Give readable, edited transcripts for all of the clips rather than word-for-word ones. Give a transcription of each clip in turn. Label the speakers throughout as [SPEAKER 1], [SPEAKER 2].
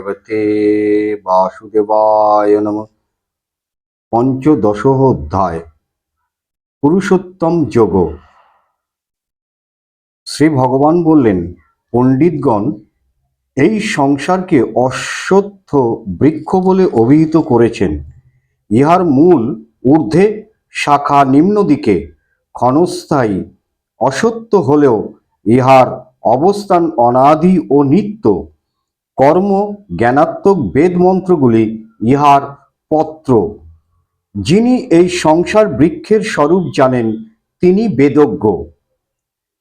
[SPEAKER 1] ভগবতে বাসুদেবায় নমঃ। পঞ্চদশ অধ্যায় পুরুষোত্তম যোগ। শ্রী ভগবান বললেন, পণ্ডিতগণ এই সংসারকে অশ্বত্থ বৃক্ষ বলে অভিহিত করেছেন। ইহার মূল ঊর্ধ্বে, শাখা নিম্ন দিকে, ক্ষণস্থায়ী। অসত্য হলেও ইহার অবস্থান অনাদি ও নিত্য। কর্ম জ্ঞানাত্মক বেদ মন্ত্রগুলি ইহার পত্র। যিনি এই সংসার বৃক্ষের স্বরূপ জানেন তিনি বেদজ্ঞ।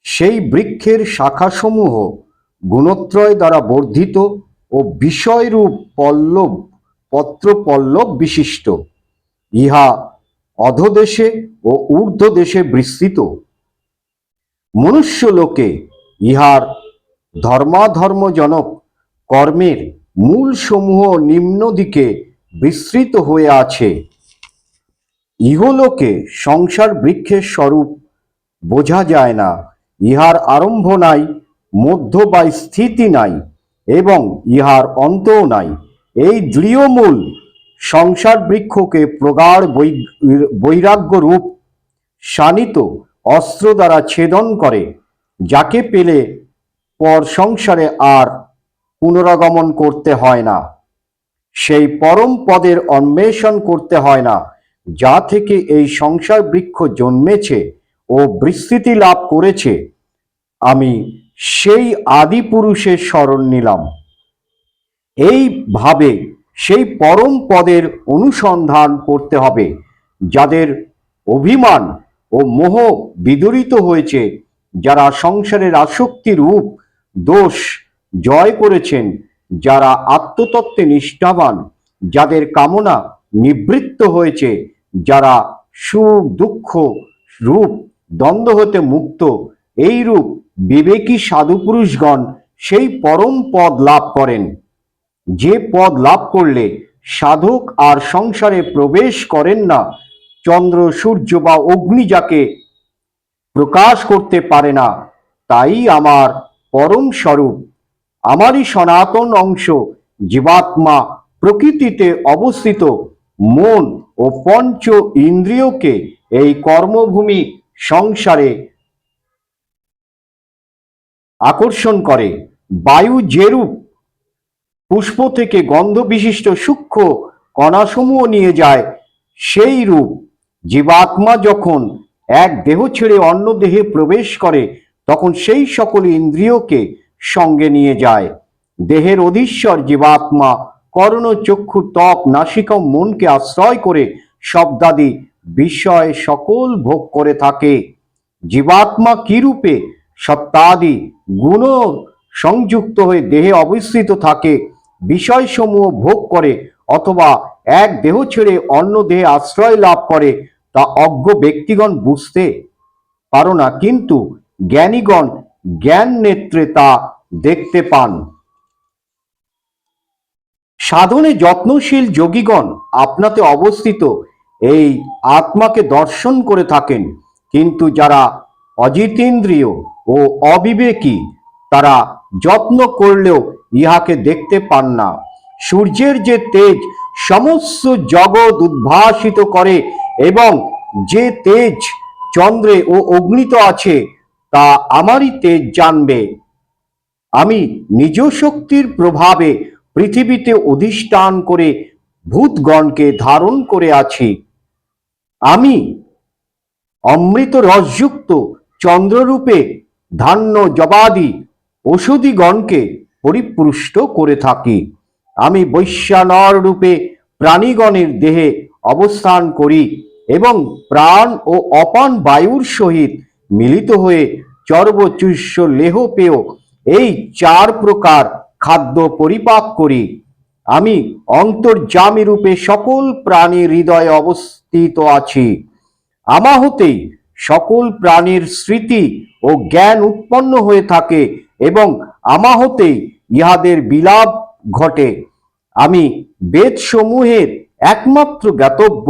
[SPEAKER 1] সেই বৃক্ষের শাখাসমূহ গুণত্রয় দ্বারা বর্ধিত ও বিষয়রূপ পল্লব পত্রপল্লব বিশিষ্ট। ইহা অধোদেশে ও ঊর্ধ্বদেশে বিস্তৃত। মনুষ্যলোকে ইহার ধর্মাধর্মজনক কর্মের মূলসমূহ নিম্ন দিকে বিস্তৃত হয়ে আছে। ইহলোকে সংসার বৃক্ষের স্বরূপ বোঝা যায় না। ইহার আরম্ভ নাই, মধ্য বা স্থিতি নাই, এবং ইহার অন্তও নাই। এই দৃঢ়মূল সংসার বৃক্ষকে প্রগাঢ় বৈরাগ্য রূপ শানিত অস্ত্র দ্বারা ছেদন করে, যাকে পেলে পর সংসারে আর পুনরাগমন করতে হয় না। সেই পরম পদের অন্বেষণ করতে হয় না, যা থেকে এই সংসার বৃক্ষ জন্মেছে ও বিস্তৃতি লাভ করেছে। আমি সেই আদি পুরুষের শরণ নিলাম। এইভাবে সেই পরম পদের অনুসন্ধান করতে হবে। যাদের অভিমান ও মোহ বিদূরিত হয়েছে, যারা সংসারের আসক্তি রূপ দোষ জয় করেছেন, যারা আত্মতত্ত্বে নিষ্ঠাবান, যাদের কামনা নিবৃত্ত হয়েছে, যারা সুখ দুঃখ রূপ দ্বন্দ্ব হতে মুক্ত, এই রূপ বিবেকী সাধুপুরুষগণ সেই পরম পদ লাভ করেন। যে পদ লাভ করলে সাধক আর সংসারে প্রবেশ করেন না, চন্দ্র সূর্য বা অগ্নি যাকে প্রকাশ করতে পারে না, তাই আমার পরম স্বরূপ। আমারই সনাতন অংশ জীবাত্মা প্রকৃতিতে অবস্থিত মন ও পঞ্চ ইন্দ্রিয়কে এই কর্মভূমি সংসারে আকর্ষণ করে। বায়ু যেরূপ পুষ্প থেকে গন্ধ বিশিষ্ট সূক্ষ্ম কণাসমূহ নিয়ে যায়, সেই রূপ জীবাত্মা যখন এক দেহ ছেড়ে অন্য দেহে প্রবেশ করে, তখন সেই সকল ইন্দ্রিয়কে সঙ্গে নিয়ে যায়। দেহের অধীশ্বর জীবাত্মা কর্ণ চক্ষু ত্বক নাসিকা মনকে আশ্রয় করে শব্দাদি বিষয় সকল ভোগ করে থাকে। জীবাত্মা কি রূপে সত্তাদি গুণ সংযুক্ত হয়ে দেহে অবস্থিত থাকে, বিষয়সমূহ ভোগ করে, অথবা এক দেহ ছেড়ে অন্য দেহে আশ্রয় লাভ করে, তা অজ্ঞ ব্যক্তিগণ বুঝতে পারো না, কিন্তু জ্ঞানীগণ জ্ঞান নেত্রে তা দেখতে পান। সাধনে যত্নশীল যোগীগণ আপনাতে অবস্থিত এই আত্মাকে দর্শন করে থাকেন, কিন্তু যারা অজিতেন্দ্রিয় ও অবিবেকী, তারা যত্ন করলেও ইহাকে দেখতে পান না। সূর্যের যে তেজ সমস্ত জগৎ উদ্ভাসিত করে, এবং যে তেজ চন্দ্রে ও অগ্নিতে আছে, তা আমারই তেজ জানবে। আমি নিজ শক্তির প্রভাবে পৃথিবীতে অধিষ্ঠান করে ভূতগণকে ধারণ করে আছি। আমি অমৃত রসযুক্ত চন্দ্ররূপে ধান্য জবাদি ঔষধিগণকে পরিপুষ্ট করে থাকি। আমি বৈশ্যানর রূপে প্রাণীগণের দেহে অবস্থান করি, এবং প্রাণ ও অপান বায়ুর সহিত মিলিত হয়ে চর্বচুষ্য লেহ পেয় এই চার প্রকার খাদ্য পরিপাক করি। আমি অন্তর্যামী রূপে সকল প্রাণীর হৃদয়ে অবস্থিত আছি। আমা হতেই সকল প্রাণীর স্মৃতি ও জ্ঞান উৎপন্ন হয়ে থাকে, এবং আমা হতেই ইহাদের বিলাপ ঘটে। আমি বেদ সমূহের একমাত্র জ্ঞাতব্য।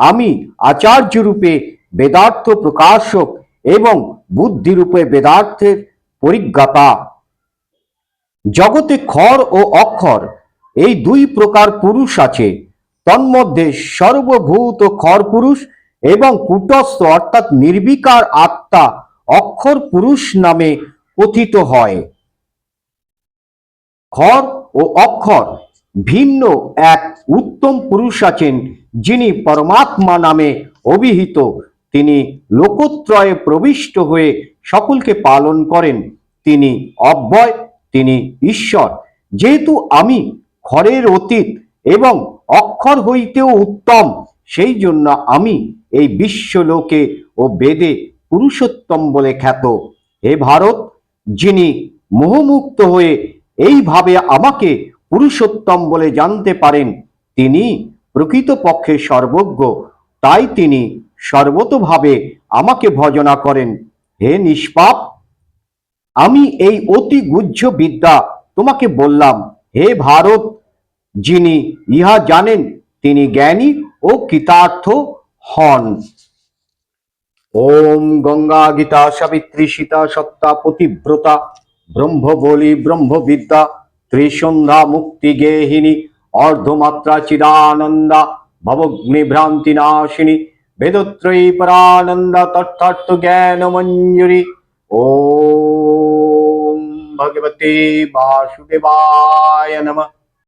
[SPEAKER 1] আমি আচার্য রূপে বেদার্থ প্রকাশক এবং বুদ্ধিরূপে বেদার্থের পরিজ্ঞাতা। জগতে ক্ষর ও অক্ষর এই দুই প্রকার পুরুষ আছে, তন্মধ্যে সর্বভূত খর পুরুষ এবং কূটস্থ অর্থাৎ নির্বিকার আত্মা অক্ষর পুরুষ নামে কথিত হয়। খর ও অক্ষর ভিন্ন এক উত্তম পুরুষ আছেন, যিনি পরমাত্মা নামে অভিহিত। তিনি লোকত্রয়ে প্রবিষ্ট হয়ে সকলকে পালন করেন। তিনি অব্যয়, তিনি ঈশ্বর। যেহেতু আমি খরের অতীত এবং অক্ষর হইতেও উত্তম, সেই জন্য আমি এই বিশ্বলোকে ও বেদে পুরুষোত্তম বলে খ্যাত। হে ভারত, যিনি মোহমুক্ত হয়ে এইভাবে আমাকে পুরুষোত্তম বলে জানতে পারেন, তিনি প্রকৃতপক্ষে সর্বজ্ঞ। তাই তিনি সর্বতোভাবে আমাকে ভজনা করেন। হে নিষ্পাপ, আমি এই অতি গুহ্য বিদ্যা তোমাকে বললাম। হে ভারত, যিনি ইহা জানেন, তিনি জ্ঞানী ও কৃতার্থ হন। ওম গঙ্গা গীতা সাবিত্রী সীতা সত্তা পতিব্রতা ব্রহ্মবলি ব্রহ্মবিদ্যা ত্রিসন্ধ্যা মুক্তি গেহিনী অর্ধমাত্রা চিদানন্দা ভবগ্নি ভ্রান্তি নাশিনী বেদত্রয়ী পরানন্দা তথার্থ জ্ঞান মঞ্জুরি। ওম ভগবতে বাসুদেবায় নমঃ।